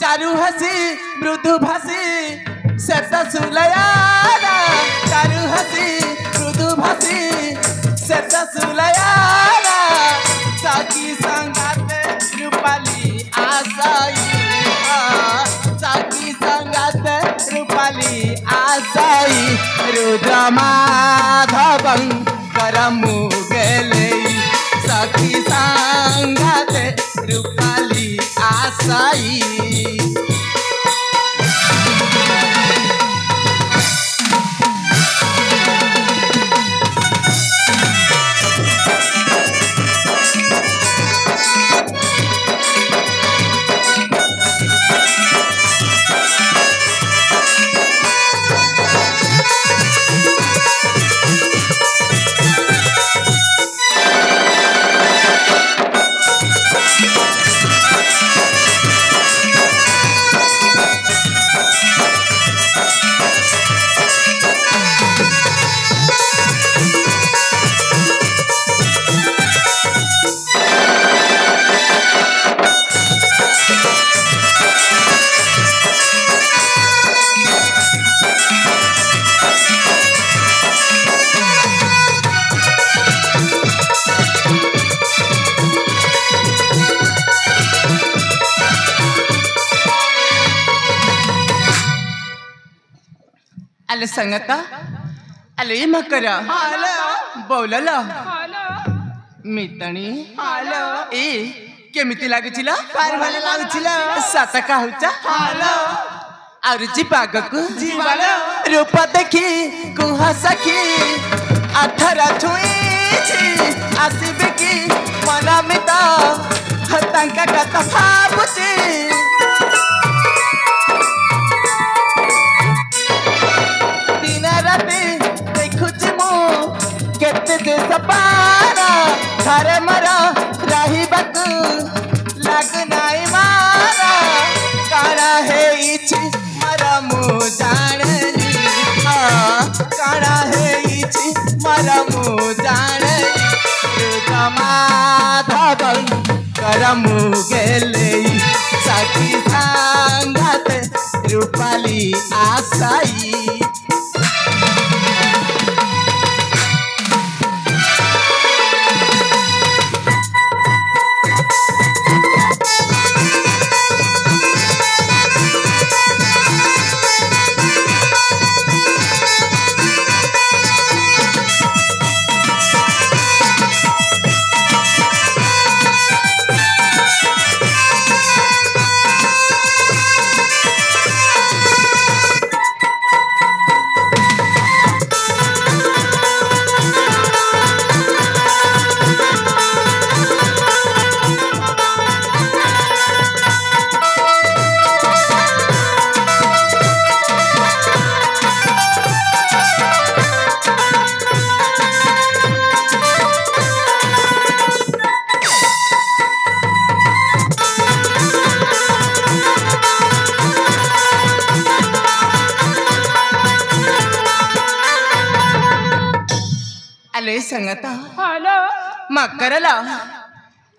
चारू हसी मृदु भासी शत सुलयारा चारू हसी मृदु भासी शत सुलयारा सखी संगाते रूपाली आसाई सखी संगाते रूपाली आसाई रुद्र माधवं करमु गेले सखी संगाते रूपाली आसाई अले संगता अले मकरा बोलला मितणी ए केमिति लागिचिला पारवाले लागिचिला साता काहुचा और जीवागकु जीवाला रूप देखी कुहा सखी अथरा छुई आसीबे की मना मिता हतांका कथा भाबुची केते देश पारा घरे मरा रही बकु लग नाई मारा काना है इछि मरा मु जानली काना है इछि मरा मु जानली माधवं करमु गेले सखी संगाते रूपाली आसाई अले संगता हेलो मकरला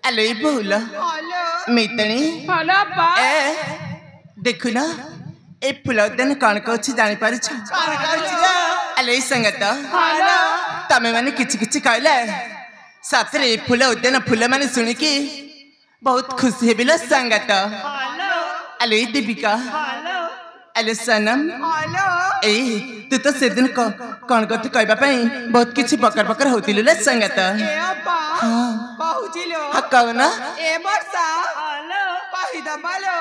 अले बोल हेलो मितणी हेलो पा ए देखु ना ए फुलदन कौन को छी जानि पारि छ अले संगता हेलो तमे माने किछि किछि कहले सातरे फुल उद्यान फुल माने सुनि की बहुत खुशी हेबिला संगता हेलो अले दीपिका हेलो अले सनम हेलो ए तू तो से दिन कौन कथि कहबा पई बहुत किछि बकर बकर होतिलु ले संगत ए अपा पहुचिलो हा कहना ए वर्षा हेलो कहि दबालो